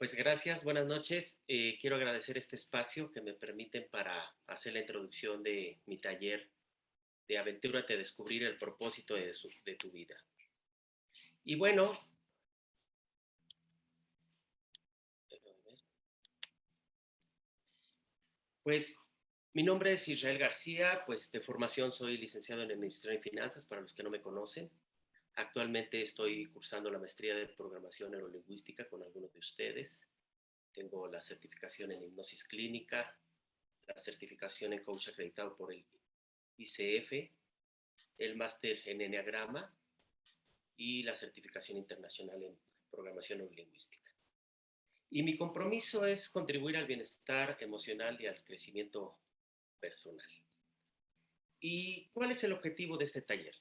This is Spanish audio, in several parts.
Pues gracias, buenas noches. Quiero agradecer este espacio que me permiten para hacer la introducción de mi taller de Aventúrate a descubrir el propósito de tu vida. Y bueno, pues mi nombre es Israel García, pues de formación soy licenciado en Administración y Finanzas, para los que no me conocen. Actualmente estoy cursando la maestría de Programación Neurolingüística con algunos de ustedes. Tengo la certificación en hipnosis clínica, la certificación en coach acreditado por el ICF, el máster en Enneagrama y la certificación internacional en programación neurolingüística. Y mi compromiso es contribuir al bienestar emocional y al crecimiento personal. ¿Y cuál es el objetivo de este taller?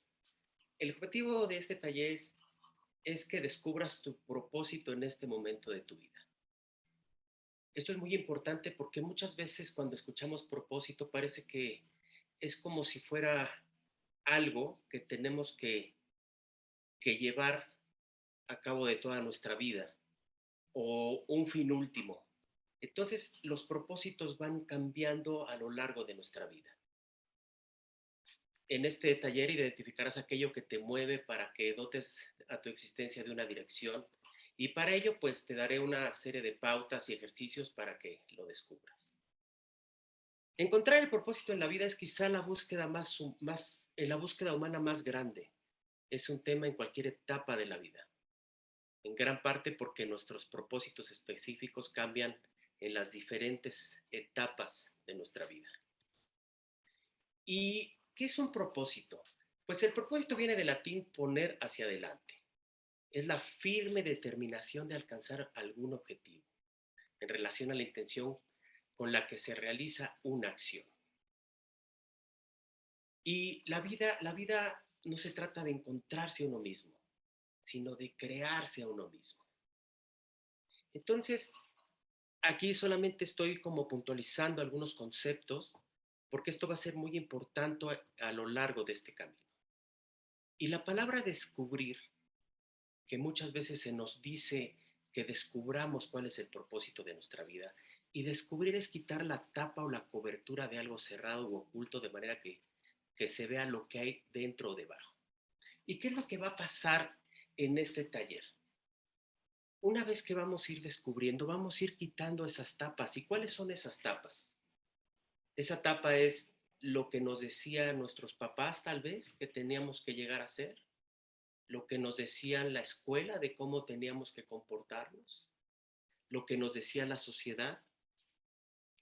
El objetivo de este taller es que descubras tu propósito en este momento de tu vida. Esto es muy importante porque muchas veces cuando escuchamos propósito parece que es como si fuera algo que tenemos que llevar a cabo de toda nuestra vida o un fin último. Entonces, los propósitos van cambiando a lo largo de nuestra vida. En este taller identificarás aquello que te mueve para que dotes a tu existencia de una dirección y para ello pues te daré una serie de pautas y ejercicios para que lo descubras. Encontrar el propósito en la vida es quizá la búsqueda humana más grande. Es un tema en cualquier etapa de la vida, en gran parte porque nuestros propósitos específicos cambian en las diferentes etapas de nuestra vida. ¿Y qué es un propósito? Pues el propósito viene del latín poner hacia adelante. Es la firme determinación de alcanzar algún objetivo en relación a la intención con la que se realiza una acción. Y la vida no se trata de encontrarse a uno mismo, sino de crearse a uno mismo. Entonces, aquí solamente estoy como puntualizando algunos conceptos porque esto va a ser muy importante a lo largo de este camino. Y la palabra descubrir, que muchas veces se nos dice que descubramos cuál es el propósito de nuestra vida, y descubrir es quitar la tapa o la cobertura de algo cerrado u oculto de manera que se vea lo que hay dentro o debajo. ¿Y qué es lo que va a pasar en este taller? Una vez que vamos a ir descubriendo, vamos a ir quitando esas tapas. ¿Y cuáles son esas tapas? Esa tapa es lo que nos decían nuestros papás, tal vez, que teníamos que llegar a ser, lo que nos decían la escuela de cómo teníamos que comportarnos, lo que nos decía la sociedad,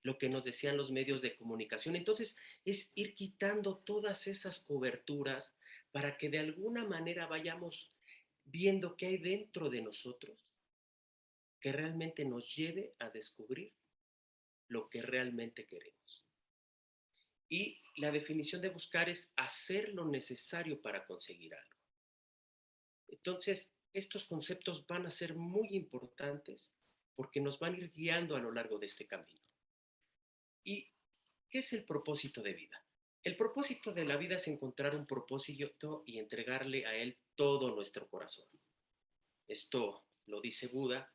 lo que nos decían los medios de comunicación. Entonces, es ir quitando todas esas coberturas para que de alguna manera vayamos viendo qué hay dentro de nosotros que realmente nos lleve a descubrir lo que realmente queremos. Y la definición de buscar es hacer lo necesario para conseguir algo. Entonces, estos conceptos van a ser muy importantes porque nos van a ir guiando a lo largo de este camino. ¿Y qué es el propósito de vida? El propósito de la vida es encontrar un propósito y entregarle a él todo nuestro corazón. Esto lo dice Buda.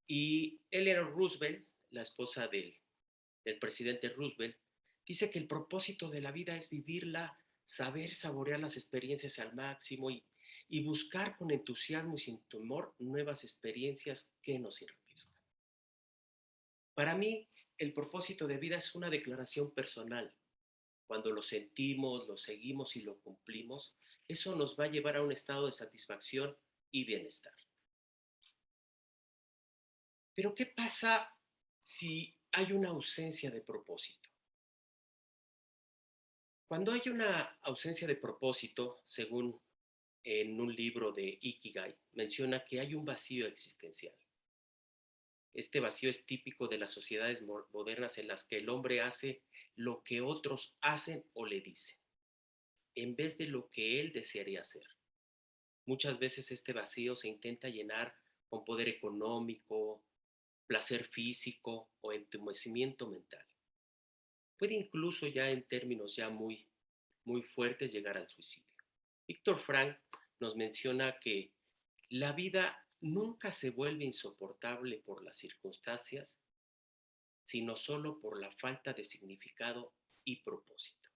Y Eleanor Roosevelt, la esposa del presidente Roosevelt, dice que el propósito de la vida es vivirla, saber saborear las experiencias al máximo y buscar con entusiasmo y sin temor nuevas experiencias que nos enriquezcan. Para mí, el propósito de vida es una declaración personal. Cuando lo sentimos, lo seguimos y lo cumplimos, eso nos va a llevar a un estado de satisfacción y bienestar. Pero ¿qué pasa si hay una ausencia de propósito? Cuando hay una ausencia de propósito, según en un libro de Ikigai, menciona que hay un vacío existencial. Este vacío es típico de las sociedades modernas en las que el hombre hace lo que otros hacen o le dicen, en vez de lo que él desearía hacer. Muchas veces este vacío se intenta llenar con poder económico, placer físico o entumecimiento mental. Puede incluso ya en términos ya muy fuertes llegar al suicidio. Víctor Frank nos menciona que la vida nunca se vuelve insoportable por las circunstancias, sino solo por la falta de significado y propósito.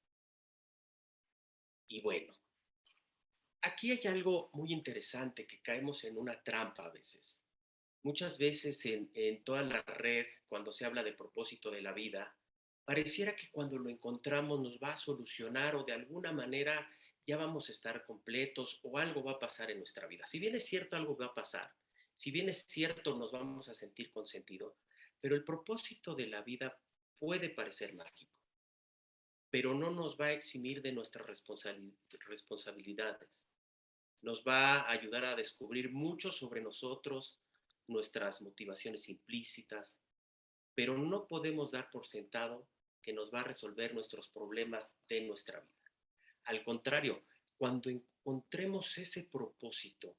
Y bueno, aquí hay algo muy interesante que caemos en una trampa a veces. Muchas veces en toda la red, cuando se habla de propósito de la vida, pareciera que cuando lo encontramos nos va a solucionar o de alguna manera ya vamos a estar completos o algo va a pasar en nuestra vida. Si bien es cierto, algo va a pasar, si bien es cierto, nos vamos a sentir con sentido, pero el propósito de la vida puede parecer mágico, pero no nos va a eximir de nuestras responsabilidades. Nos va a ayudar a descubrir mucho sobre nosotros, nuestras motivaciones implícitas, pero no podemos dar por sentado que nos va a resolver nuestros problemas de nuestra vida. Al contrario, cuando encontremos ese propósito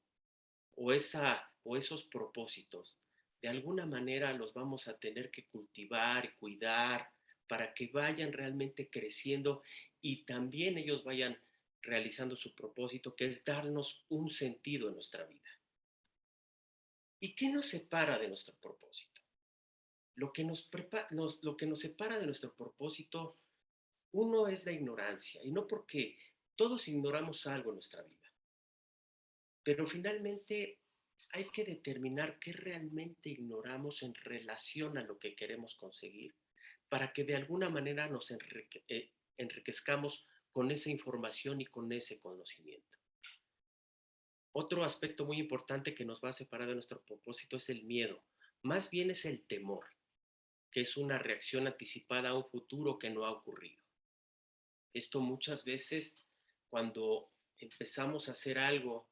o esos propósitos, de alguna manera los vamos a tener que cultivar y cuidar para que vayan realmente creciendo y también ellos vayan realizando su propósito, que es darnos un sentido en nuestra vida. ¿Y qué nos separa de nuestro propósito? Lo que nos separa de nuestro propósito, uno es la ignorancia, y no porque todos ignoramos algo en nuestra vida, pero finalmente hay que determinar qué realmente ignoramos en relación a lo que queremos conseguir para que de alguna manera nos enriquezcamos con esa información y con ese conocimiento. Otro aspecto muy importante que nos va a separar de nuestro propósito es el miedo. Más bien es el temor, que es una reacción anticipada a un futuro que no ha ocurrido. Esto muchas veces cuando empezamos a hacer algo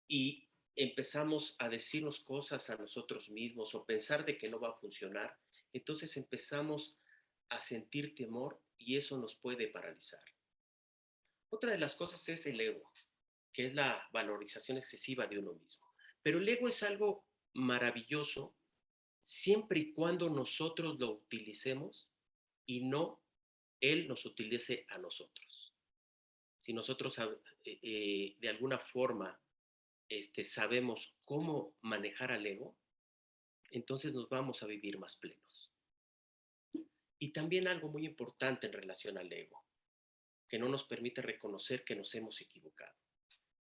y empezamos a decirnos cosas a nosotros mismos o pensar de que no va a funcionar, entonces empezamos a sentir temor y eso nos puede paralizar. Otra de las cosas es el ego, que es la valorización excesiva de uno mismo. Pero el ego es algo maravilloso siempre y cuando nosotros lo utilicemos y no él nos utilice a nosotros. Si nosotros de alguna forma sabemos cómo manejar al ego, entonces nos vamos a vivir más plenos. Y también algo muy importante en relación al ego, que no nos permite reconocer que nos hemos equivocado.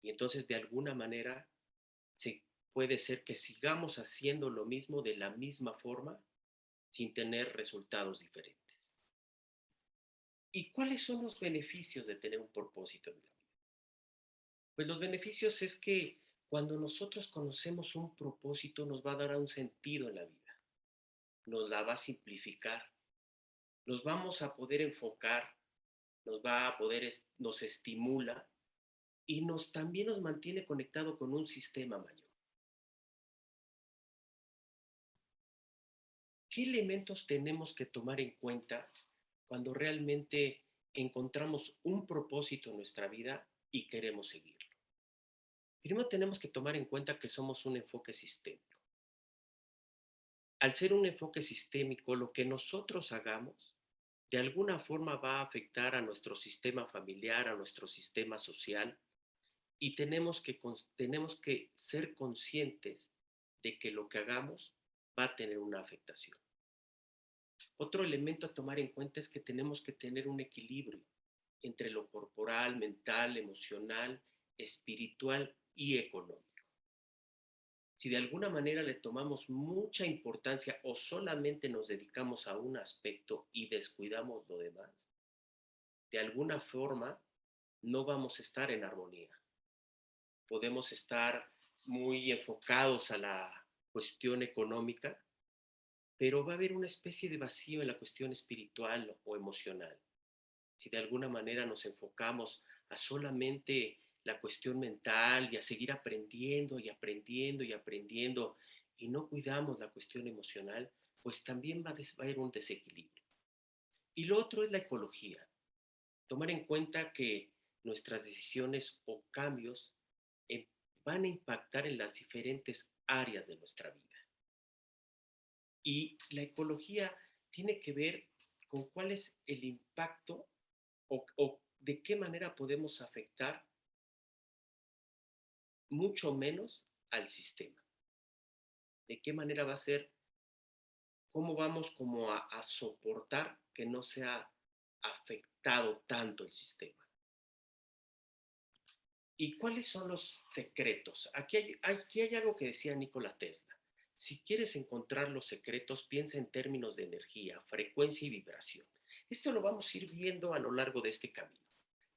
Y entonces de alguna manera se puede ser que sigamos haciendo lo mismo de la misma forma sin tener resultados diferentes. ¿Y cuáles son los beneficios de tener un propósito en la vida? Pues los beneficios es que cuando nosotros conocemos un propósito nos va a dar un sentido en la vida, nos la va a simplificar, nos vamos a poder enfocar, nos va a poder, nos estimula y también nos mantiene conectado con un sistema mayor. ¿Qué elementos tenemos que tomar en cuenta cuando realmente encontramos un propósito en nuestra vida y queremos seguirlo? Primero tenemos que tomar en cuenta que somos un enfoque sistémico. Al ser un enfoque sistémico, lo que nosotros hagamos de alguna forma va a afectar a nuestro sistema familiar, a nuestro sistema social, y tenemos que ser conscientes de que lo que hagamos va a tener una afectación. Otro elemento a tomar en cuenta es que tenemos que tener un equilibrio entre lo corporal, mental, emocional, espiritual y económico. Si de alguna manera le tomamos mucha importancia o solamente nos dedicamos a un aspecto y descuidamos lo demás, de alguna forma no vamos a estar en armonía. Podemos estar muy enfocados a la cuestión económica, pero va a haber una especie de vacío en la cuestión espiritual o emocional. Si de alguna manera nos enfocamos a solamente la cuestión mental y a seguir aprendiendo y aprendiendo y aprendiendo y no cuidamos la cuestión emocional, pues también va a haber un desequilibrio. Y lo otro es la ecología. Tomar en cuenta que nuestras decisiones o cambios eh, van a impactar en las diferentes áreas de nuestra vida. Y la ecología tiene que ver con cuál es el impacto o de qué manera podemos afectar mucho menos al sistema? ¿De qué manera va a ser? ¿Cómo vamos como a soportar que no sea afectado tanto el sistema? ¿Y cuáles son los secretos? Aquí hay algo que decía Nikola Tesla. Si quieres encontrar los secretos, piensa en términos de energía, frecuencia y vibración. Esto lo vamos a ir viendo a lo largo de este camino.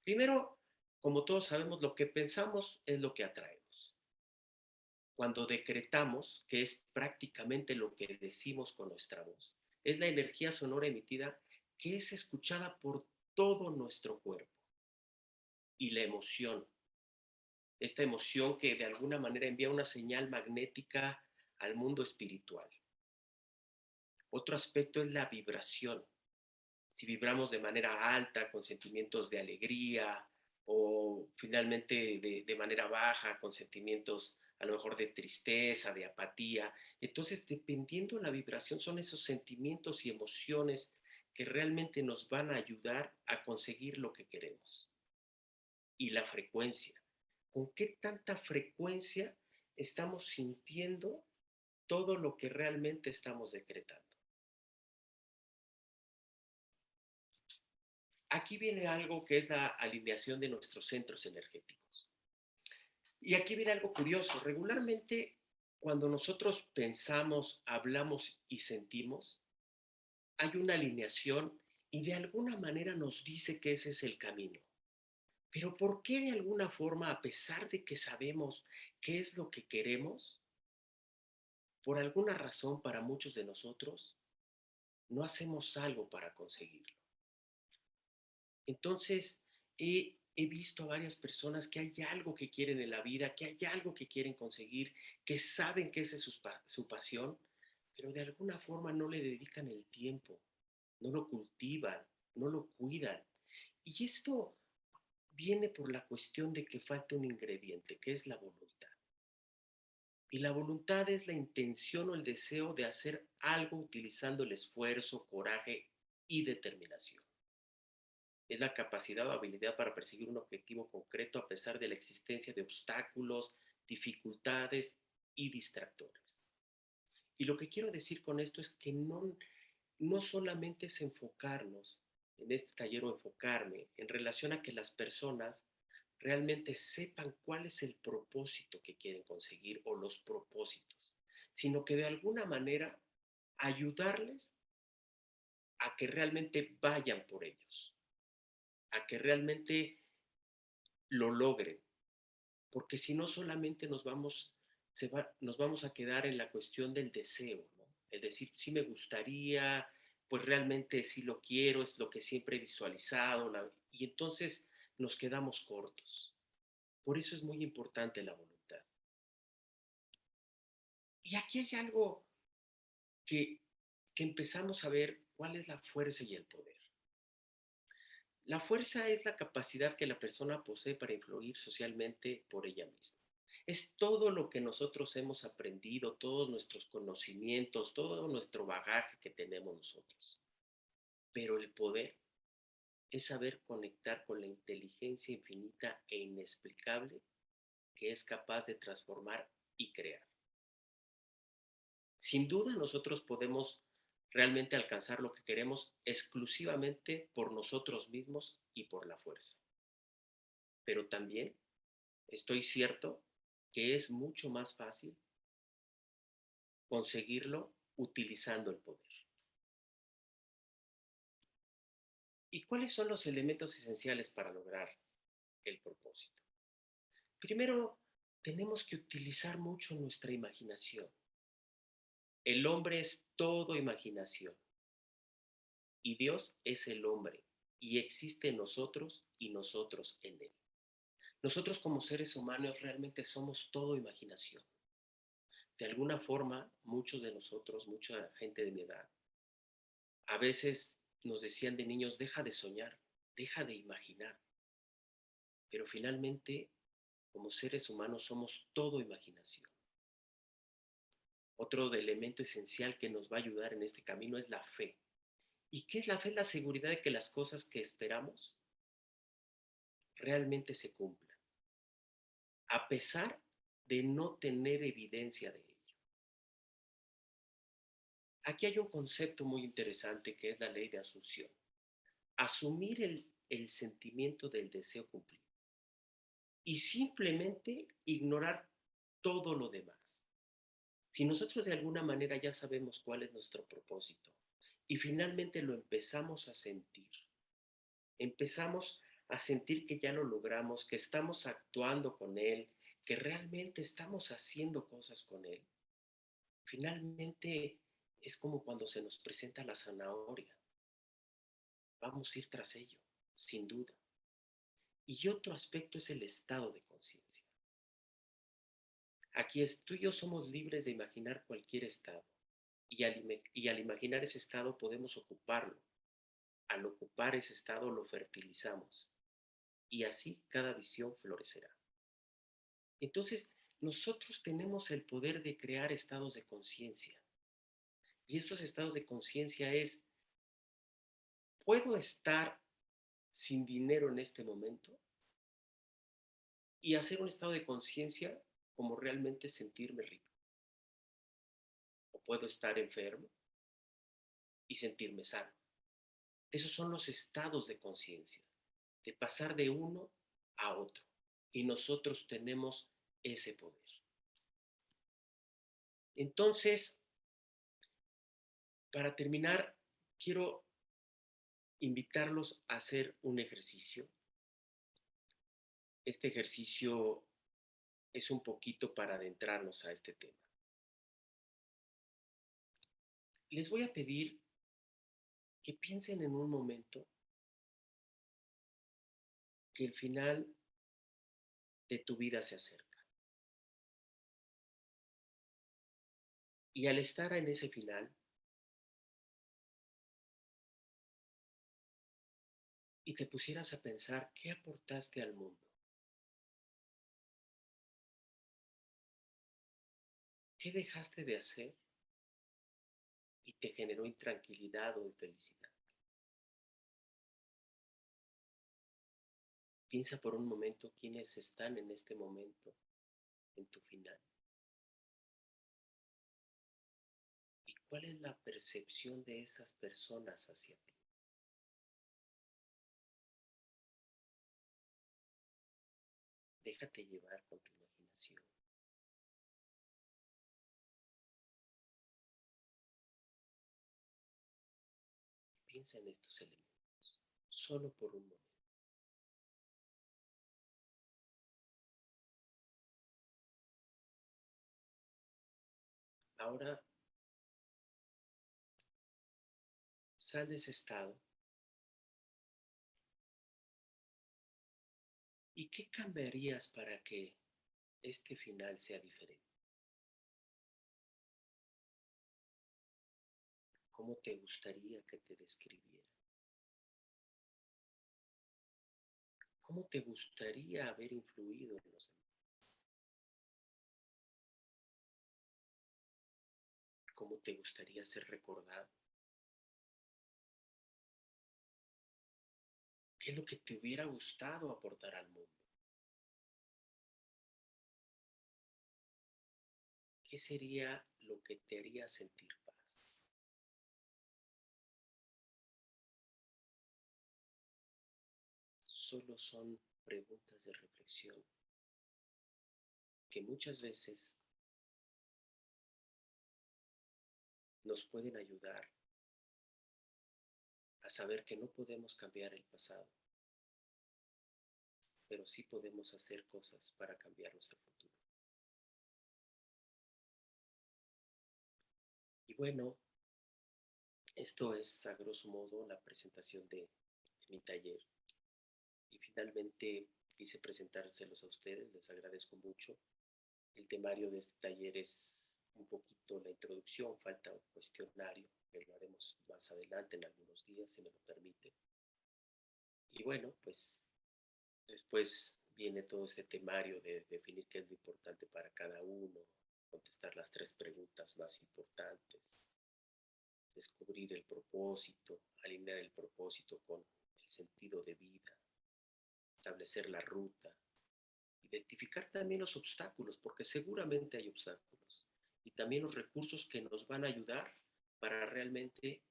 Primero, como todos sabemos, lo que pensamos es lo que atraemos. Cuando decretamos, que es prácticamente lo que decimos con nuestra voz, es la energía sonora emitida que es escuchada por todo nuestro cuerpo. Y la emoción, esta emoción que de alguna manera envía una señal magnética al mundo espiritual. Otro aspecto es la vibración. Si vibramos de manera alta, con sentimientos de alegría, o finalmente de manera baja, con sentimientos a lo mejor de tristeza, de apatía. Entonces, dependiendo de la vibración, son esos sentimientos y emociones que realmente nos van a ayudar a conseguir lo que queremos. Y la frecuencia. ¿Con qué tanta frecuencia estamos sintiendo todo lo que realmente estamos decretando? Aquí viene algo que es la alineación de nuestros centros energéticos. Y aquí viene algo curioso. Regularmente, cuando nosotros pensamos, hablamos y sentimos, hay una alineación y de alguna manera nos dice que ese es el camino. Pero ¿por qué de alguna forma, a pesar de que sabemos qué es lo que queremos, por alguna razón para muchos de nosotros, no hacemos algo para conseguirlo? Entonces, he visto a varias personas que hay algo que quieren en la vida, que hay algo que quieren conseguir, que saben que esa es su pasión, pero de alguna forma no le dedican el tiempo, no lo cultivan, no lo cuidan. Y esto viene por la cuestión de que falta un ingrediente, que es la voluntad. Y la voluntad es la intención o el deseo de hacer algo utilizando el esfuerzo, coraje y determinación. Es la capacidad o habilidad para perseguir un objetivo concreto a pesar de la existencia de obstáculos, dificultades y distractores. Y lo que quiero decir con esto es que no solamente es enfocarnos en este taller o enfocarme en relación a que las personas realmente sepan cuál es el propósito que quieren conseguir o los propósitos, sino que de alguna manera ayudarles a que realmente vayan por ellos, a que realmente lo logren, porque si no solamente nos vamos a quedar en la cuestión del deseo, ¿no? El decir, sí me gustaría, pues realmente sí lo quiero, es lo que siempre he visualizado, y entonces nos quedamos cortos. Por eso es muy importante la voluntad. Y aquí hay algo que, que empezamos a ver cuál es la fuerza y el poder. La fuerza es la capacidad que la persona posee para influir socialmente por ella misma. Es todo lo que nosotros hemos aprendido, todos nuestros conocimientos, todo nuestro bagaje que tenemos nosotros. Pero el poder es saber conectar con la inteligencia infinita e inexplicable que es capaz de transformar y crear. Sin duda nosotros podemos realmente alcanzar lo que queremos exclusivamente por nosotros mismos y por la fuerza. Pero también estoy cierto que es mucho más fácil conseguirlo utilizando el poder. ¿Y cuáles son los elementos esenciales para lograr el propósito? Primero, tenemos que utilizar mucho nuestra imaginación. El hombre es todo imaginación y Dios es el hombre y existe en nosotros y nosotros en él. Nosotros como seres humanos realmente somos todo imaginación. De alguna forma, muchos de nosotros, mucha gente de mi edad, a veces nos decían de niños, deja de soñar, deja de imaginar. Pero finalmente, como seres humanos, somos todo imaginación. Otro elemento esencial que nos va a ayudar en este camino es la fe. ¿Y qué es la fe? La seguridad de que las cosas que esperamos realmente se cumplan. A pesar de no tener evidencia de ello. Aquí hay un concepto muy interesante que es la ley de asunción. Asumir el sentimiento del deseo cumplido y simplemente ignorar todo lo demás. Si nosotros de alguna manera ya sabemos cuál es nuestro propósito y finalmente lo empezamos a sentir que ya lo logramos, que estamos actuando con él, que realmente estamos haciendo cosas con él, finalmente es como cuando se nos presenta la zanahoria. Vamos a ir tras ello, sin duda. Y otro aspecto es el estado de conciencia. Aquí es, tú y yo somos libres de imaginar cualquier estado y al imaginar ese estado podemos ocuparlo. Al ocupar ese estado lo fertilizamos y así cada visión florecerá. Entonces, nosotros tenemos el poder de crear estados de conciencia. Y estos estados de conciencia es, ¿puedo estar sin dinero en este momento? Y hacer un estado de conciencia como realmente sentirme rico. O puedo estar enfermo y sentirme sano. Esos son los estados de conciencia, de pasar de uno a otro. Y nosotros tenemos ese poder. Entonces, para terminar, quiero invitarlos a hacer un ejercicio. Este ejercicio es un poquito para adentrarnos a este tema. Les voy a pedir que piensen en un momento que el final de tu vida se acerca. Y al estar en ese final, y te pusieras a pensar qué aportaste al mundo, qué dejaste de hacer y te generó intranquilidad o infelicidad. Piensa por un momento quiénes están en este momento en tu final y cuál es la percepción de esas personas hacia ti. Déjate llevar con tu imaginación. Piensa en estos elementos, solo por un momento. Ahora sal de ese estado. ¿Y qué cambiarías para que este final sea diferente? ¿Cómo te gustaría que te describiera? ¿Cómo te gustaría haber influido en los demás? ¿Cómo te gustaría ser recordado? ¿Qué es lo que te hubiera gustado aportar al mundo? ¿Qué sería lo que te haría sentir paz? Solo son preguntas de reflexión que muchas veces nos pueden ayudar a saber que no podemos cambiar el pasado, pero sí podemos hacer cosas para cambiar nuestro futuro. Y bueno, esto es a grosso modo la presentación de mi taller. Y finalmente quise presentárselos a ustedes, les agradezco mucho. El temario de este taller es un poquito la introducción, falta un cuestionario que lo haremos más adelante en algunos días, si me lo permite. Y bueno, pues después viene todo este temario de definir qué es lo importante para cada uno, contestar las 3 preguntas más importantes, descubrir el propósito, alinear el propósito con el sentido de vida, establecer la ruta y identificar también los obstáculos, porque seguramente hay obstáculos, y también los recursos que nos van a ayudar para realmente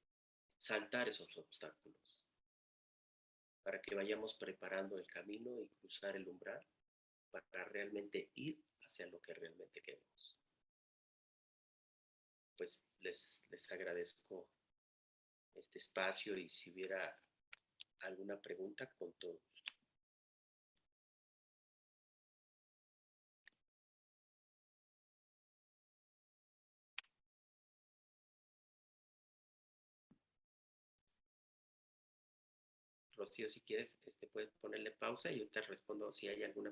saltar esos obstáculos, para que vayamos preparando el camino y cruzar el umbral para realmente ir hacia lo que realmente queremos. Pues les agradezco este espacio y si hubiera alguna pregunta, con todo gusto. Rocío, si quieres, puedes ponerle pausa y yo te respondo si hay alguna